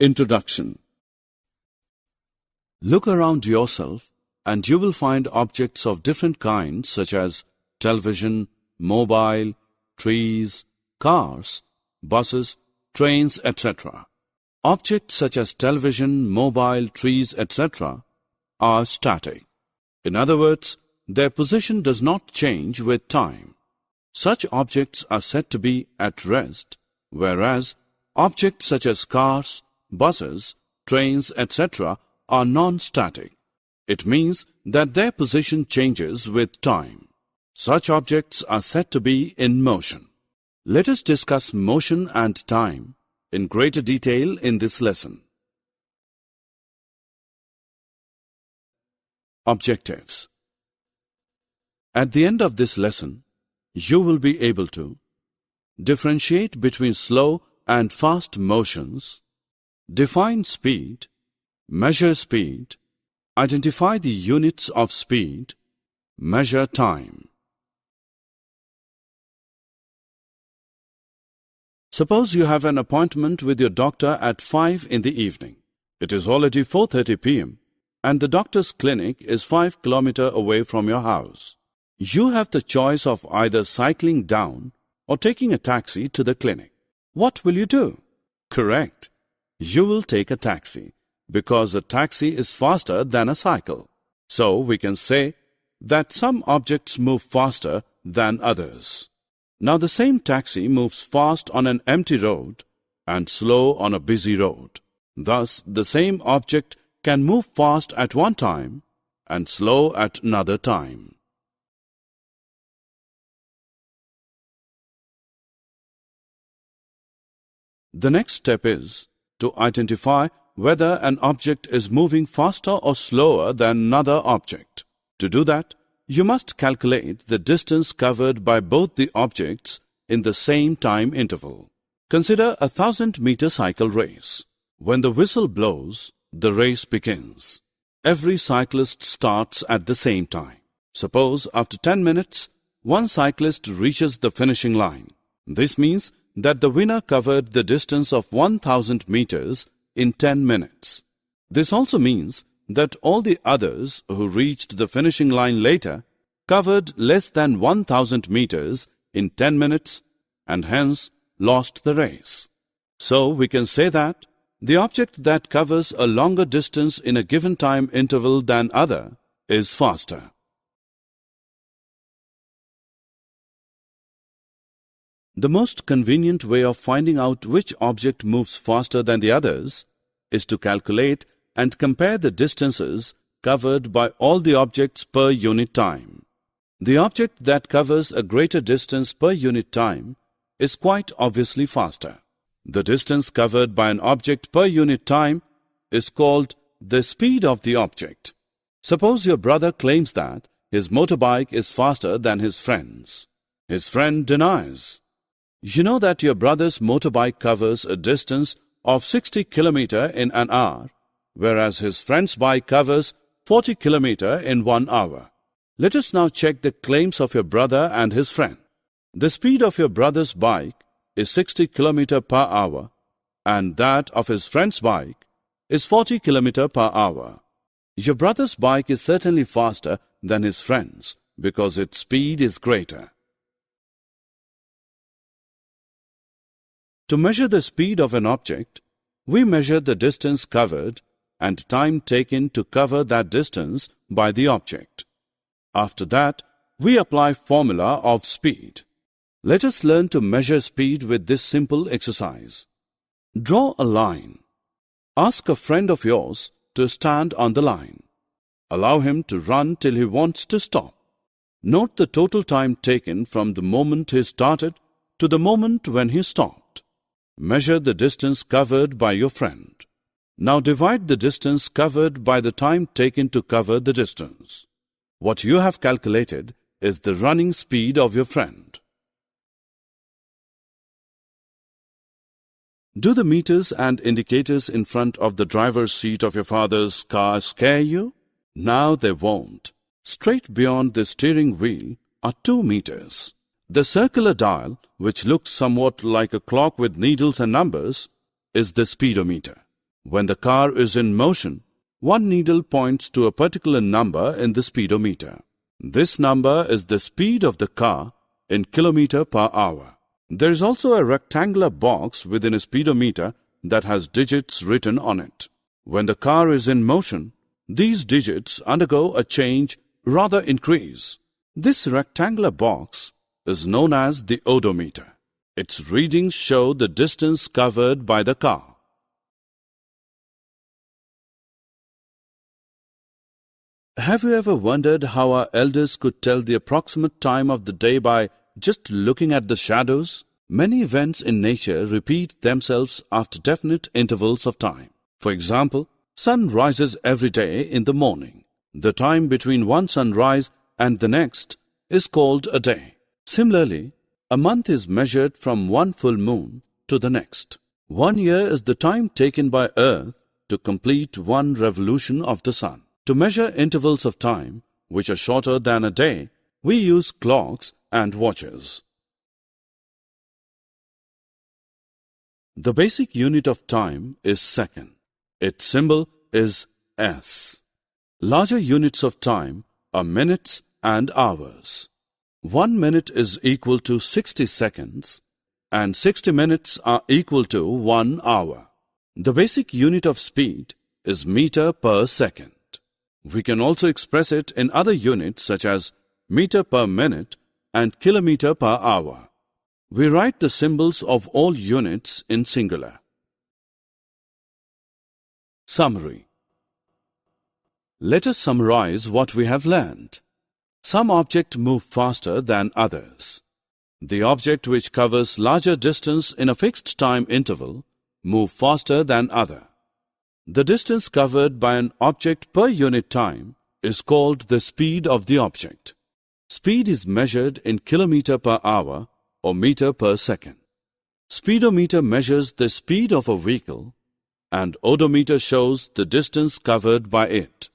Introduction. Look around yourself and you will find objects of different kinds such as television, mobile, trees, cars, buses, trains, etc. Objects such as television, mobile, trees, etc. are static. In other words, their position does not change with time. Such objects are said to be at rest, whereas objects such as cars, buses, trains, etc. are non-static. It means that their position changes with time. Such objects are said to be in motion. Let us discuss motion and time in greater detail in this lesson. Objectives. At the end of this lesson, you will be able to differentiate between slow and fast motions, define speed, measure speed, identify the units of speed, measure time. Suppose you have an appointment with your doctor at 5 in the evening. It is already 4:30 p.m. and the doctor's clinic is 5 kilometers away from your house. You have the choice of either cycling down or taking a taxi to the clinic. What will you do? Correct. You will take a taxi because a taxi is faster than a cycle. So we can say that some objects move faster than others. Now the same taxi moves fast on an empty road and slow on a busy road. Thus, the same object can move fast at one time and slow at another time. The next step is to identify whether an object is moving faster or slower than another object. To do that, you must calculate the distance covered by both the objects in the same time interval. Consider a 1,000-meter cycle race. When the whistle blows, the race begins. Every cyclist starts at the same time. Suppose after 10 minutes, one cyclist reaches the finishing line. This means that the winner covered the distance of 1,000 meters in 10 minutes. This also means that all the others who reached the finishing line later covered less than 1,000 meters in 10 minutes and hence lost the race. So we can say that the object that covers a longer distance in a given time interval than other is faster. The most convenient way of finding out which object moves faster than the others is to calculate and compare the distances covered by all the objects per unit time. The object that covers a greater distance per unit time is quite obviously faster. The distance covered by an object per unit time is called the speed of the object. Suppose your brother claims that his motorbike is faster than his friend's. His friend denies. You know that your brother's motorbike covers a distance of 60 kilometers in an hour, whereas his friend's bike covers 40 kilometers in 1 hour. Let us now check the claims of your brother and his friend. The speed of your brother's bike is 60 kilometers per hour and that of his friend's bike is 40 kilometers per hour. Your brother's bike is certainly faster than his friend's because its speed is greater. To measure the speed of an object, we measure the distance covered and time taken to cover that distance by the object. After that, we apply formula of speed. Let us learn to measure speed with this simple exercise. Draw a line. Ask a friend of yours to stand on the line. Allow him to run till he wants to stop. Note the total time taken from the moment he started to the moment when he stopped. Measure the distance covered by your friend. Now divide the distance covered by the time taken to cover the distance. What you have calculated is the running speed of your friend. Do the meters and indicators in front of the driver's seat of your father's car scare you? Now they won't. Straight beyond the steering wheel are 2 meters. The circular dial, which looks somewhat like a clock with needles and numbers, is the speedometer. When the car is in motion, one needle points to a particular number in the speedometer. This number is the speed of the car in kilometer per hour. There is also a rectangular box within a speedometer that has digits written on it. When the car is in motion, these digits undergo a change, rather increase. This rectangular box is known as the odometer. Its readings show the distance covered by the car. Have you ever wondered how our elders could tell the approximate time of the day by just looking at the shadows? Many events in nature repeat themselves after definite intervals of time. For example, sun rises every day in the morning. The time between one sunrise and the next is called a day. Similarly, a month is measured from one full moon to the next. 1 year is the time taken by Earth to complete one revolution of the sun. To measure intervals of time, which are shorter than a day, we use clocks and watches. The basic unit of time is second. Its symbol is S. Larger units of time are minutes and hours. 1 minute is equal to 60 seconds and 60 minutes are equal to 1 hour. The basic unit of speed is meter per second. We can also express it in other units such as meter per minute and kilometer per hour. We write the symbols of all units in singular. Summary. Let us summarize what we have learned. Some objects move faster than others. The object which covers larger distance in a fixed time interval moves faster than other. The distance covered by an object per unit time is called the speed of the object. Speed is measured in kilometer per hour or meter per second. Speedometer measures the speed of a vehicle and odometer shows the distance covered by it.